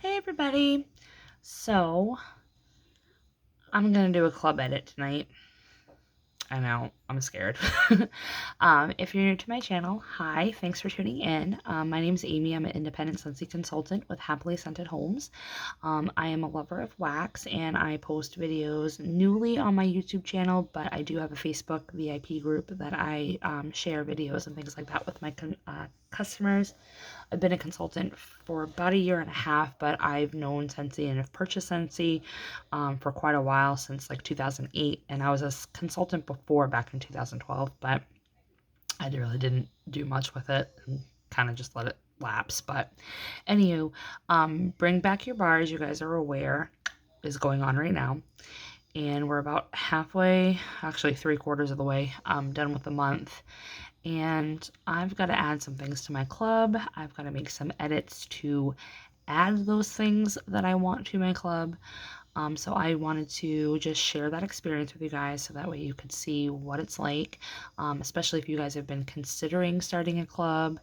Hey everybody! So, I'm gonna do a club edit tonight. I know, I'm scared. If you're new to my channel, hi, thanks for tuning in. My name is Amy. I'm an independent Scentsy consultant with Happily Scented Homes. I am a lover of wax and I post videos newly on my YouTube channel, but I do have a Facebook VIP group that I share videos and things like that with my customers. I've been a consultant for about a year and a half, but I've known Scentsy and have purchased Scentsy for quite a while, since like 2008. And I was a consultant before, back in 2012, but I really didn't do much with it and kind of just let it lapse. But anywho, Bring Back Your Bar, as you guys are aware, is going on right now. And we're about halfway, actually 3/4 of the way, done with the month. And I've got to add some things to my club. I've got to make some edits to add those things that I want to my club. So I wanted to just share that experience with you guys so that way you could see what it's like, especially if you guys have been considering starting a club,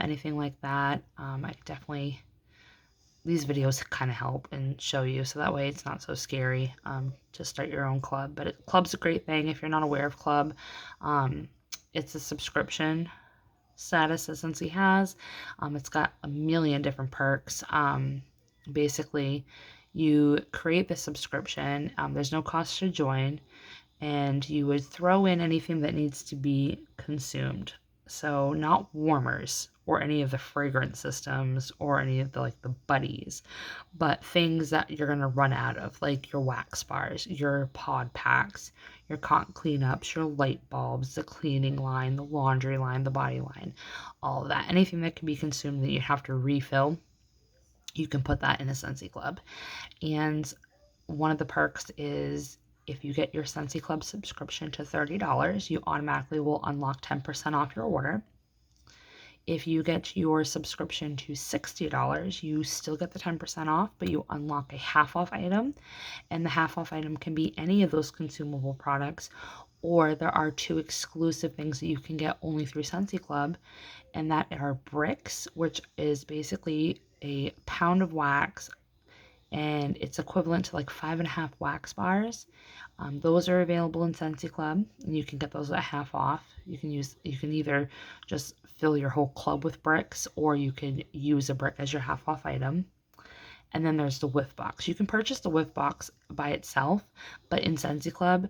anything like that. I definitely, these videos kind of help and show you so that way it's not so scary to start your own club. But club's a great thing if you're not aware of club. It's a subscription status that Scentsy has. It's got a million different perks. Basically, you create the subscription. There's no cost to join, and you would throw in anything that needs to be consumed. So not warmers or any of the fragrance systems or any of the like the buddies, but things that you're gonna run out of, like your wax bars, your pod packs, your cotton cleanups, your light bulbs, the cleaning line, the laundry line, the body line, all of that. Anything that can be consumed that you have to refill, you can put that in a Scentsy Club. And one of the perks is if you get your Scentsy Club subscription to $30, you automatically will unlock 10% off your order. If you get your subscription to $60, you still get the 10% off, but you unlock a half off item. And the half off item can be any of those consumable products, or there are two exclusive things that you can get only through Scentsy Club, and that are bricks, which is basically a pound of wax, and it's equivalent to like 5.5 wax bars. Those are available in Scentsy Club, and you can get those at half off. You can either just fill your whole club with bricks, or you can use a brick as your half off item. And then there's the whiff box. You can purchase the whiff box by itself, but in Scentsy Club,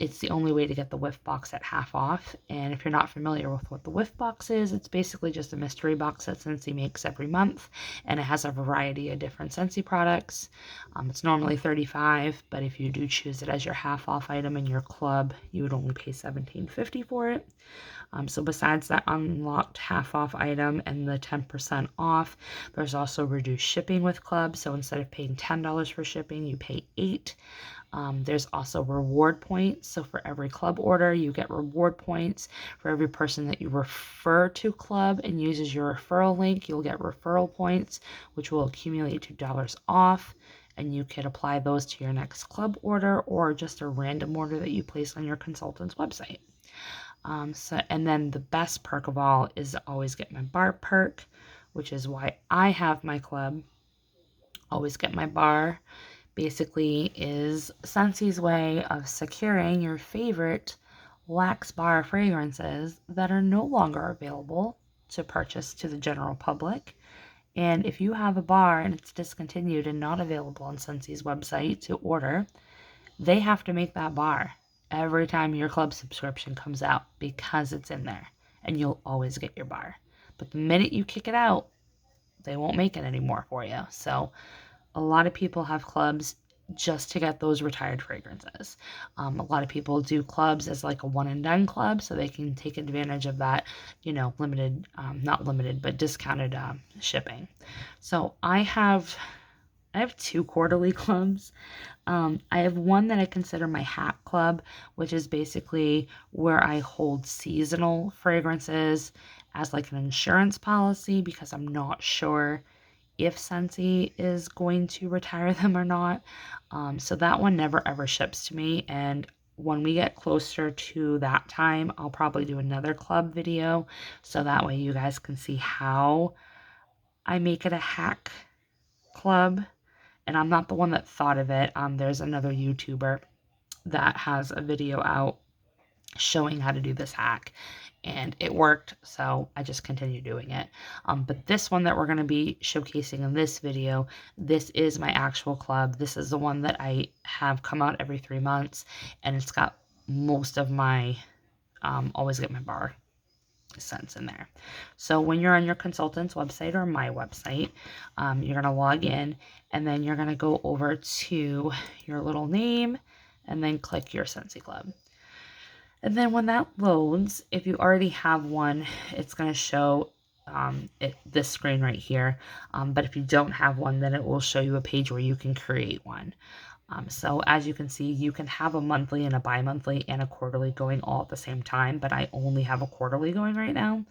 it's the only way to get the whiff box at half off. And if you're not familiar with what the whiff box is, it's basically just a mystery box that Scentsy makes every month, and it has a variety of different Scentsy products. It's normally $35, but if you do choose it as your half off item in your club, you would only pay $17.50 for it. So besides that unlocked half off item and the 10% off, there's also reduced shipping with club. So instead of paying $10 for shipping, you pay $8. There's also reward points. So for every club order, you get reward points. For every person that you refer to club and uses your referral link, you'll get referral points, which will accumulate $2 off. And you can apply those to your next club order or just a random order that you place on your consultant's website. And then the best perk of all is to always get my bar perk, which is why I have my club. Always get my bar basically is Scentsy's way of securing your favorite wax bar fragrances that are no longer available to purchase to the general public. And if you have a bar and it's discontinued and not available on Scentsy's website to order, they have to make that bar every time your club subscription comes out because it's in there, and you'll always get your bar. But the minute you kick it out, they won't make it anymore for you. So a lot of people have clubs just to get those retired fragrances. A lot of people do clubs as like a one and done club so they can take advantage of that, limited, not limited, but discounted shipping. So I have 2 quarterly clubs. I have one that I consider my hat club, which is basically where I hold seasonal fragrances as like an insurance policy because I'm not sure if Scentsy is going to retire them or not. So that one never ever ships to me. And when we get closer to that time, I'll probably do another club video. So that way you guys can see how I make it a hack club, and I'm not the one that thought of it. There's another YouTuber that has a video out showing how to do this hack, and it worked, so I just continue doing it. But this one that we're going to be showcasing in this video, this is my actual club. This is the one that I have come out every 3 months, and it's got most of my always get my bar scents in there. So when you're on your consultant's website or my website, you're going to log in, and then you're going to go over to your little name and then click your Scentsy Club. And then when that loads, if you already have one, it's going to show this screen right here. But if you don't have one, then it will show you a page where you can create one. So as you can see, you can have a monthly and a bi-monthly and a quarterly going all at the same time, but I only have a quarterly going right now.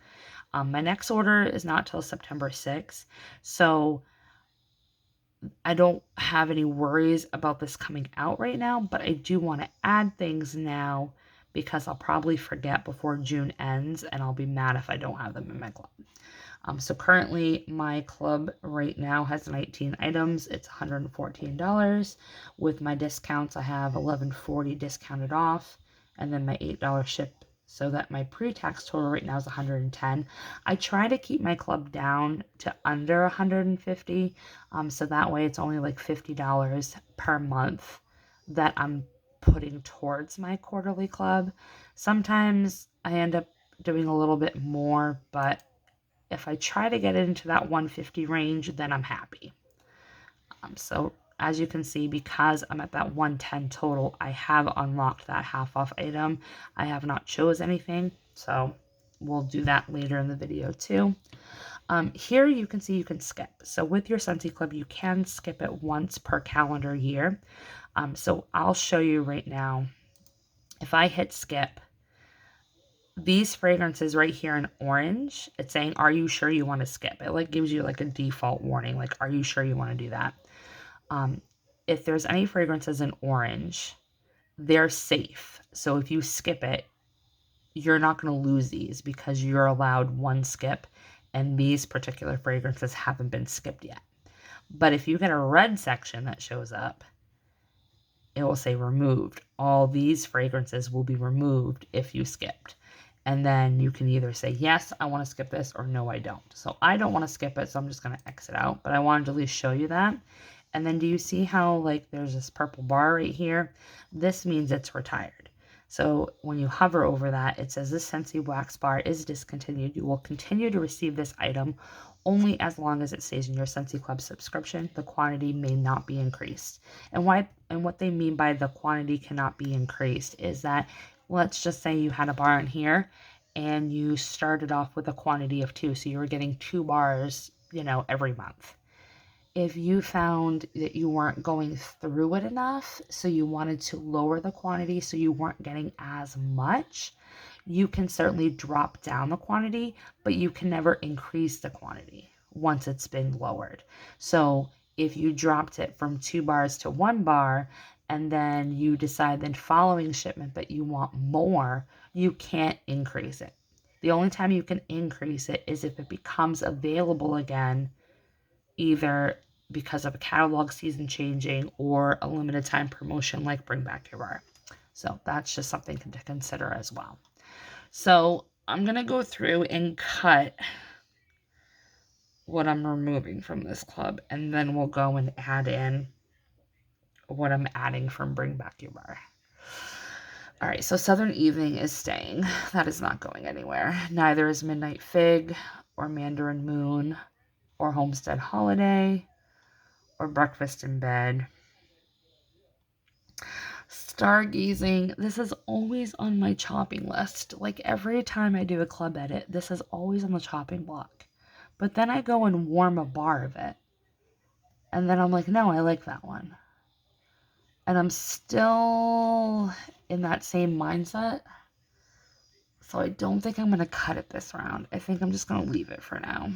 My next order is not till September 6th, so I don't have any worries about this coming out right now, but I do want to add things now because I'll probably forget before June ends, and I'll be mad if I don't have them in my club. So currently my club right now has 19 items. It's $114. With my discounts, I have $11.40 discounted off, and then my $8 ship, so that my pre-tax total right now is $110. I try to keep my club down to under $150, so that way it's only like $50 per month that I'm putting towards my quarterly club. Sometimes I end up doing a little bit more, but if I try to get it into that 150 range, then I'm happy. So as you can see, because I'm at that 110 total, I have unlocked that half off item. I have not chose anything, so we'll do that later in the video too. Here you can see you can skip. So with your Scentsy Club, you can skip it once per calendar year. So I'll show you right now. If I hit skip, these fragrances right here in orange, it's saying, are you sure you want to skip? It like gives you like a default warning, like, are you sure you want to do that? If there's any fragrances in orange, they're safe. So if you skip it, you're not going to lose these because you're allowed one skip, and these particular fragrances haven't been skipped yet. But if you get a red section that shows up, it will say removed. All these fragrances will be removed if you skipped. And then you can either say, yes, I want to skip this, or no, I don't. So I don't want to skip it, so I'm just going to exit out. But I wanted to at least show you that. And then do you see how like there's this purple bar right here? This means it's retired. So when you hover over that, it says this Scentsy wax bar is discontinued. You will continue to receive this item only as long as it stays in your Scentsy Club subscription. The quantity may not be increased. And what they mean by the quantity cannot be increased is that, let's just say you had a bar in here and you started off with a quantity of 2. So you were getting 2 bars, every month. If you found that you weren't going through it enough, so you wanted to lower the quantity so you weren't getting as much, you can certainly drop down the quantity, but you can never increase the quantity once it's been lowered. So if you dropped it from 2 bars to 1 bar, and then you decide then following shipment that you want more, you can't increase it. The only time you can increase it is if it becomes available again, either because of a catalog season changing or a limited time promotion like Bring Back Your Bar. So that's just something to consider as well. So I'm going to go through and cut what I'm removing from this club, and then we'll go and add in what I'm adding from Bring Back Your Bar. All right, so Southern Evening is staying. That is not going anywhere. Neither is Midnight Fig or Mandarin Moon or Homestead Holiday or Breakfast in Bed. Stargazing, this is always on my chopping list. Like every time I do a club edit, this is always on the chopping block. But then I go and warm a bar of it. And then I'm like, no, I like that one. And I'm still in that same mindset. So I don't think I'm going to cut it this round. I think I'm just going to leave it for now.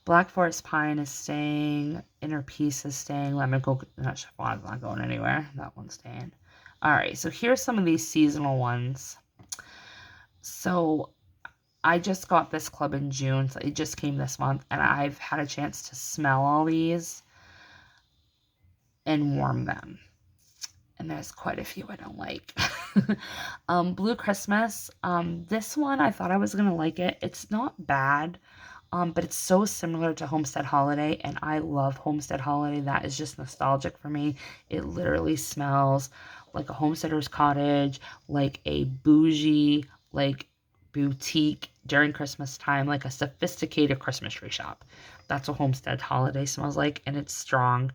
Black Forest Pine is staying. Inner Peace is staying. Lemon Coconut Chiffon is not going anywhere. That one's staying. All right, so here's some of these seasonal ones. So I just got this club in June. So it just came this month, and I've had a chance to smell all these. and warm them. And there's quite a few I don't like. Blue Christmas. This one I thought I was gonna like it. It's not bad, but it's so similar to Homestead Holiday, and I love Homestead Holiday. That is just nostalgic for me. It literally smells like a homesteader's cottage, like a bougie, like boutique during Christmas time, like a sophisticated Christmas tree shop. That's what Homestead Holiday smells like, and it's strong.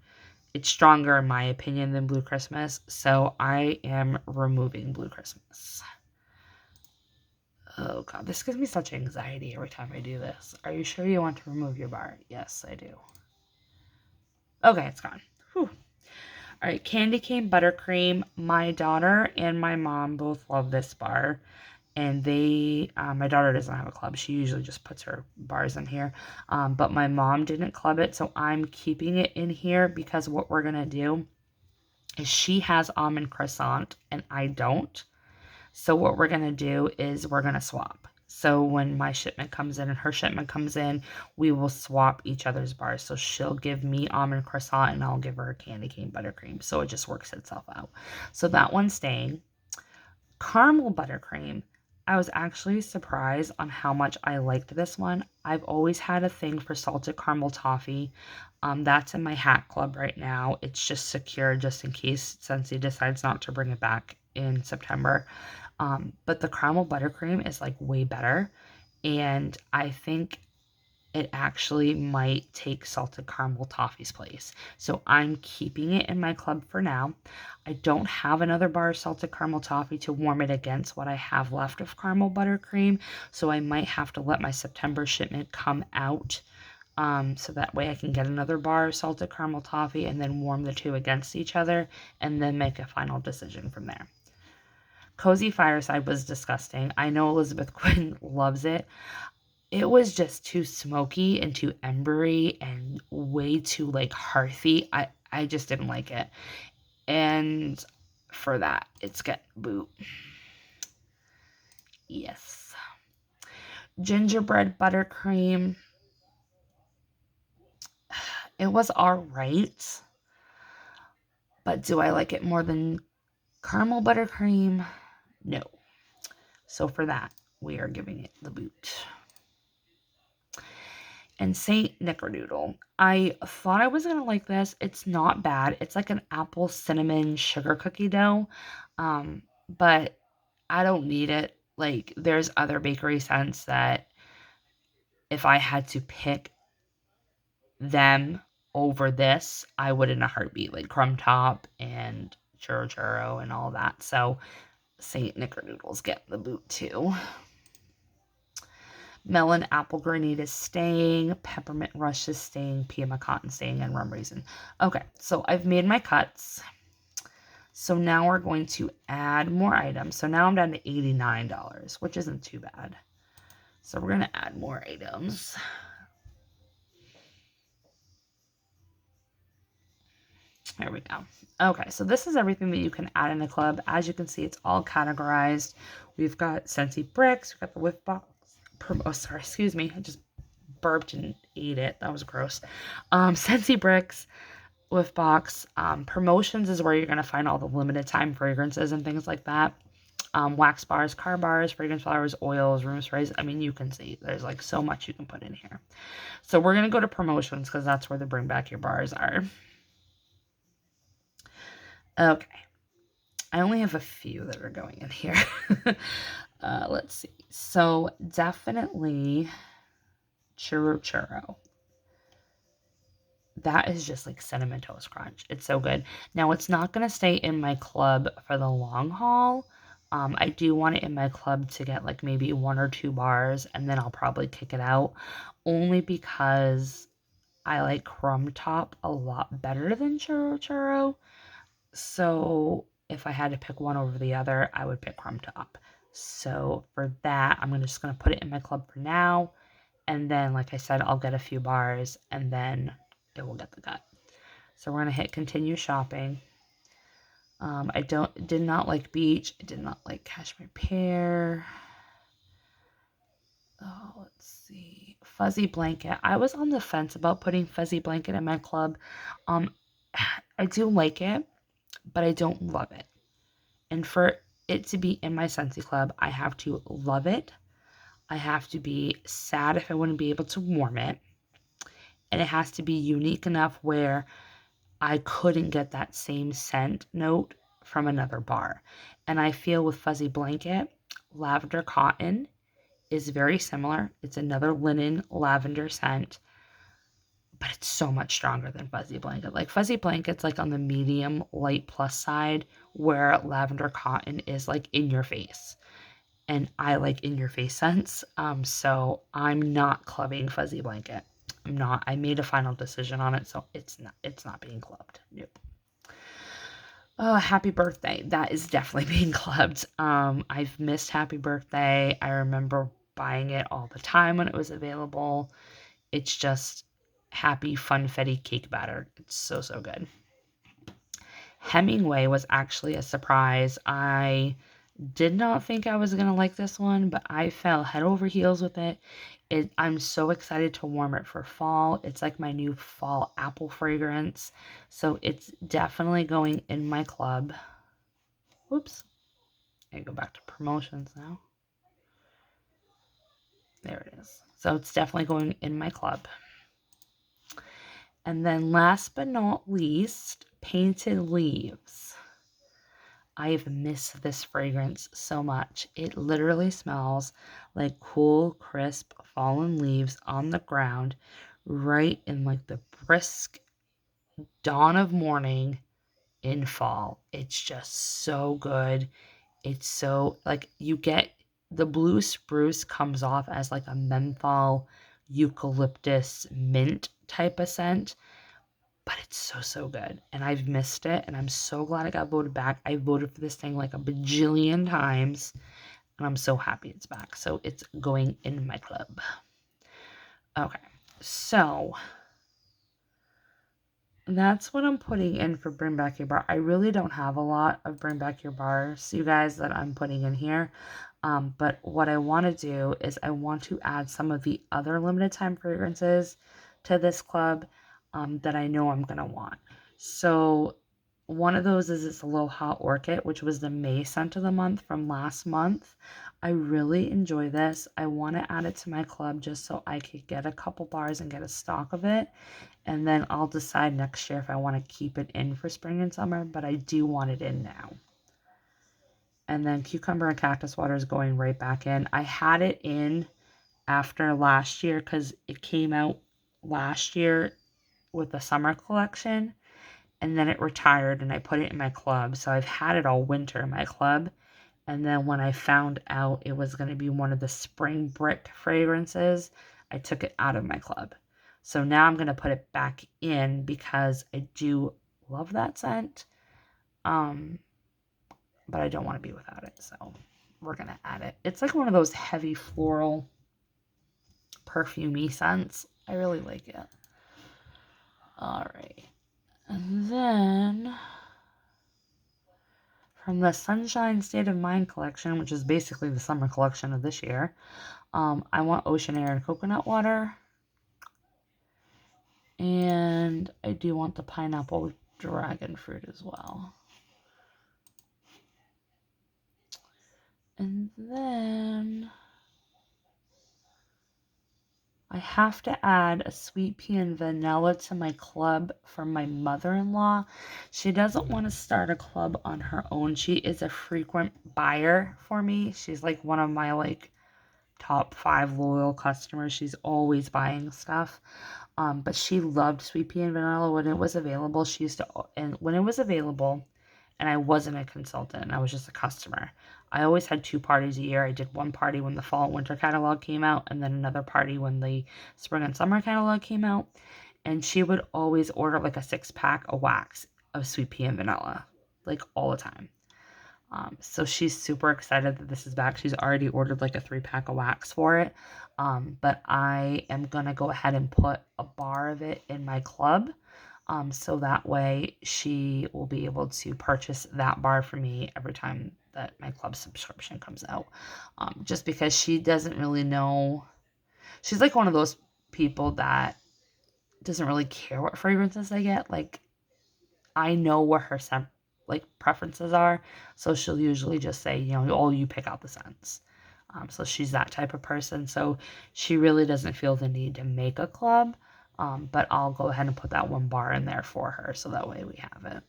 It's stronger, in my opinion, than Blue Christmas, so I am removing Blue Christmas. Oh god, this gives me such anxiety every time I do this. Are you sure you want to remove your bar? Yes, I do. Okay, it's gone. Whew. Alright, Candy Cane Buttercream. My daughter and my mom both love this bar. And my daughter doesn't have a club. She usually just puts her bars in here. But my mom didn't club it, so I'm keeping it in here because what we're going to do is she has almond croissant and I don't. So what we're going to do is we're going to swap. So when my shipment comes in and her shipment comes in, we will swap each other's bars. So she'll give me almond croissant and I'll give her candy cane buttercream. So it just works itself out. So that one's staying. Caramel buttercream. I was actually surprised on how much I liked this one. I've always had a thing for salted caramel toffee. That's in my hat club right now. It's just secured just in case Scentsy decides not to bring it back in September. But the caramel buttercream is like way better. And I think it actually might take salted caramel toffee's place. So I'm keeping it in my club for now. I don't have another bar of salted caramel toffee to warm it against what I have left of caramel buttercream. So I might have to let my September shipment come out. So that way I can get another bar of salted caramel toffee and then warm the two against each other and then make a final decision from there. Cozy Fireside was disgusting. I know Elizabeth Quinn loves it. It was just too smoky and too embery and way too like hearthy. I just didn't like it. And for that, it's getting boot. Yes. Gingerbread buttercream. It was alright. But do I like it more than caramel buttercream? No. So for that, we are giving it the boot. And Saint Nickerdoodle. I thought I was going to like this. It's not bad. It's like an apple cinnamon sugar cookie dough. But I don't need it. Like, there's other bakery scents that if I had to pick them over this, I would in a heartbeat. Like Crumb Top and Churro and all that. So Saint Nickerdoodle's getting the boot too. Melon apple grenade is staying, peppermint rush is staying, pea cotton staying, and rum raisin. Okay, so I've made my cuts. So now we're going to add more items. So now I'm down to $89, which isn't too bad. So we're going to add more items. There we go. Okay, so this is everything that you can add in the club. As you can see, it's all categorized. We've got Scentsy bricks, we've got the whiff box. Oh, sorry, excuse me. I just burped and ate it. That was gross. Scentsy bricks, whiff box. Promotions is where you're going to find all the limited time fragrances and things like that. Wax bars, car bars, fragrance flowers, oils, room sprays. I mean, you can see there's like so much you can put in here. So we're going to go to promotions because that's where the bring back your bars are. Okay. I only have a few that are going in here. Let's see. So definitely Churro. That is just like Cinnamon Toast Crunch. It's so good. Now, it's not going to stay in my club for the long haul. I do want it in my club to get like maybe 1 or 2 bars, and then I'll probably kick it out. Only because I like Crumb Top a lot better than Churro. So if I had to pick one over the other, I would pick Crumb Top. So for that, I'm just going to put it in my club for now. And then, like I said, I'll get a few bars and then it will get the gut. So we're going to hit continue shopping. I did not like beach. I did not like cashmere pear. Oh, let's see. Fuzzy blanket. I was on the fence about putting fuzzy blanket in my club. I do like it, but I don't love it. And for it to be in my Scentsy Club, I have to love it. I have to be sad if I wouldn't be able to warm it. And it has to be unique enough where I couldn't get that same scent note from another bar. And I feel with Fuzzy Blanket, Lavender Cotton is very similar. It's another linen lavender scent, but it's so much stronger than Fuzzy Blanket. Like Fuzzy Blanket's like on the medium light plus side, where Lavender Cotton is like in your face. And I like in your face scents. So I'm not clubbing Fuzzy Blanket. I'm not. I made a final decision on it, so it's not being clubbed. Nope. Oh, happy birthday. That is definitely being clubbed. I've missed happy birthday. I remember buying it all the time when it was available. It's just happy funfetti cake batter. It's so, so good. Hemingway was actually a surprise. I did not think I was going to like this one, but I fell head over heels with it. I'm so excited to warm it for fall. It's like my new fall apple fragrance. So it's definitely going in my club. Oops. I go back to promotions now. There it is. So it's definitely going in my club. And then last but not least, Painted Leaves. I've missed this fragrance so much. It literally smells like cool, crisp, fallen leaves on the ground, right in like the brisk dawn of morning in fall. It's just so good. It's so like you get the blue spruce comes off as like a menthol, eucalyptus, mint type of scent, but it's so, so good. And I've missed it, and I'm so glad it got voted back. I voted for this thing like a bajillion times, and I'm so happy it's back. So it's going in my club. Okay, so that's what I'm putting in for Bring Back Your Bar. I really don't have a lot of Bring Back Your Bars, you guys, that I'm putting in here. But what I want to do is I want to add some of the other limited time fragrances to this club that I know I'm going to want. So one of those is this Aloha Orchid, which was the May scent of the month from last month. I really enjoy this. I want to add it to my club just so I could get a couple bars and get a stock of it. And then I'll decide next year if I want to keep it in for spring and summer, but I do want it in now. And then Cucumber and Cactus Water is going right back in. I had it in after last year because it came out last year with the summer collection, and then it retired and I put it in my club. So I've had it all winter in my club. And then when I found out it was going to be one of the spring brick fragrances, I took it out of my club. So now I'm going to put it back in because I do love that scent. But I don't want to be without it. So we're going to add it. It's like one of those heavy floral perfumey scents. I really like it. All right. And then from the Sunshine State of Mind collection, which is basically the summer collection of this year, I want Ocean Air and Coconut Water. And I do want the Pineapple with Dragon Fruit as well. And then I have to add a sweet pea and vanilla to my club for my mother-in-law. She doesn't want to start a club on her own. She is a frequent buyer for me. She's like one of my like top 5 loyal customers. She's always buying stuff. But she loved sweet pea and vanilla when it was available. She used to, and when it was available, and I wasn't a consultant, I was just a customer. I always had 2 parties a year. I did one party when the fall and winter catalog came out, and then another party when the spring and summer catalog came out. And she would always order like a 6-pack of wax of sweet pea and vanilla, like all the time. So she's super excited that this is back. She's already ordered like a 3-pack of wax for it. But I am going to go ahead and put a bar of it in my club. So that way she will be able to purchase that bar for me every time that my club subscription comes out. Just because she doesn't really know. She's like one of those people that doesn't really care what fragrances they get. Like, I know where her scent like preferences are, so she'll usually just say, you know, oh, you pick out the scents. So she's that type of person. So she really doesn't feel the need to make a club. But I'll go ahead and put that one bar in there for her so that way we have it.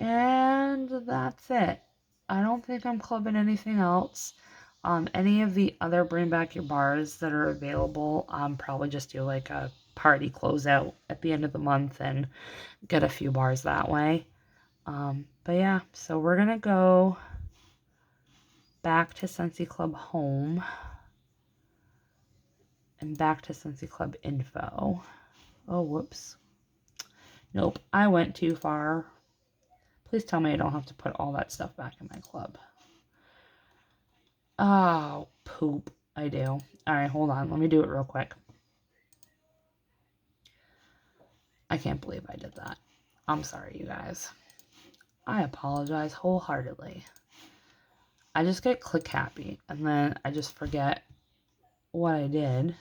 And that's it. I don't think I'm clubbing anything else. Any of the other bring back your bars that are available, probably just do like a party closeout at the end of the month and get a few bars that way. But yeah, so we're gonna go back to Scentsy Club home and back to Scentsy Club info. Oh, whoops. Nope, I went too far. Please tell me I don't have to put all that stuff back in my club. Oh, poop. I do. Alright, hold on. Let me do it real quick. I can't believe I did that. I'm sorry, you guys. I apologize wholeheartedly. I just get click happy, and then I just forget what I did.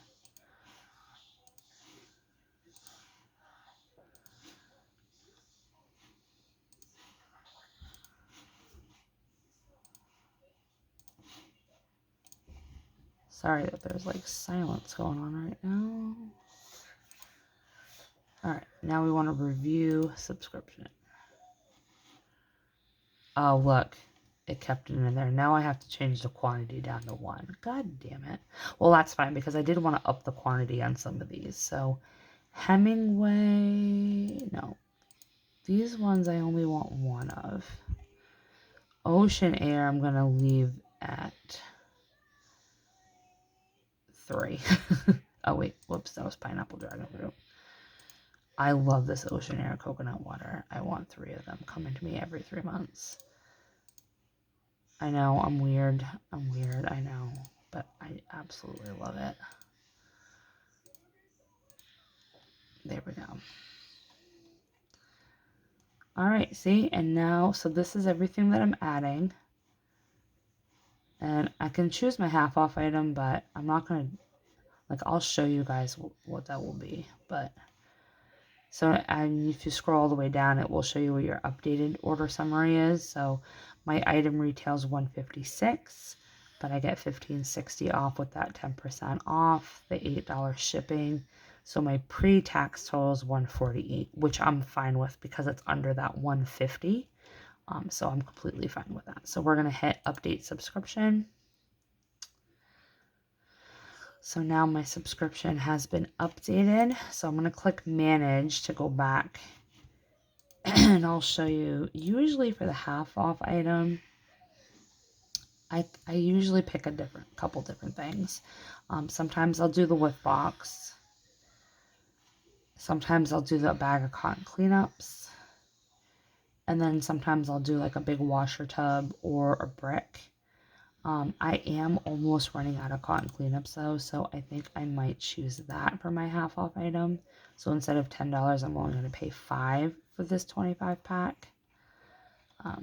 Sorry that there's like silence going on right now. Alright, now we want to review subscription. Oh, look. It kept it in there. Now I have to change the quantity down to 1. God damn it. Well, that's fine because I did want to up the quantity on some of these. So, Hemingway... No. These ones I only want 1 of. Ocean Air I'm going to leave at 3. Oh, wait. Whoops. That was Pineapple Dragon Fruit. I love this Ocean Air coconut water. I want 3 of them coming to me every 3 months. I know, I'm weird. I know. But I absolutely love it. There we go. Alright, see? And now, so this is everything that I'm adding. And I can choose my half off item, but I'm not going to, like, I'll show you guys what that will be. But, so, and if you scroll all the way down, it will show you what your updated order summary is. So, my item retails $156, but I get $15.60 off with that 10% off, the $8 shipping. So my pre-tax total is $148, which I'm fine with because it's under that $150. So I'm completely fine with that. So we're going to hit update subscription. So now my subscription has been updated. So I'm going to click manage to go back. And I'll show you, usually for the half off item, I usually pick a couple different things. Sometimes I'll do the whip box. Sometimes I'll do the bag of cotton cleanups. And then sometimes I'll do like a big washer tub or a brick. I am almost running out of cotton cleanups though, so I think I might choose that for my half off item. So instead of $10, I'm only going to pay $5 for this 25 pack.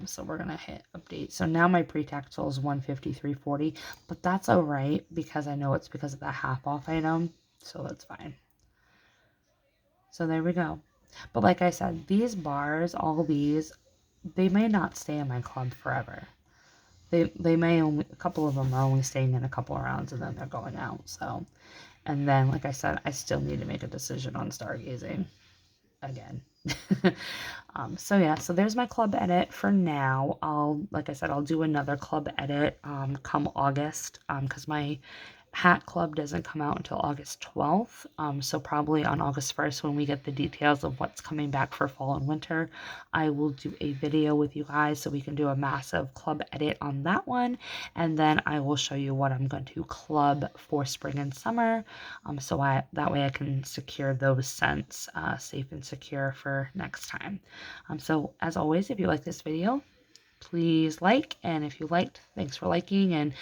So we're going to hit update. So now my pre-tax total is $153.40, but that's all right because I know it's because of the half off item, so that's fine. So there we go. But like I said, these bars, all these, they may not stay in my club forever. They may only, a couple of them are only staying in a couple of rounds and then they're going out. So, and then, like I said, I still need to make a decision on stargazing again. So yeah, so there's my club edit for now. Like I said, I'll do another club edit come August because my hat club doesn't come out until August 12th. So probably on August 1st when we get the details of what's coming back for fall and winter, I will do a video with you guys so we can do a massive club edit on that one. And then I will show you what I'm going to club for spring and summer. So that way I can secure those scents safe and secure for next time. So as always, if you like this video, please like, and if you liked, thanks for liking, and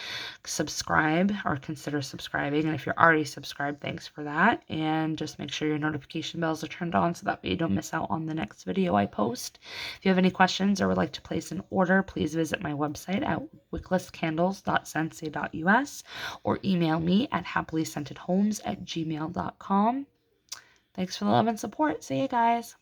subscribe or consider subscribing. And if you're already subscribed, thanks for that. And just make sure your notification bells are turned on so that way you don't miss out on the next video I post. If you have any questions or would like to place an order, please visit my website at wicklesscandles.scentsy.us or email me at happilyscentedhomes@gmail.com. Thanks for the love and support. See you guys.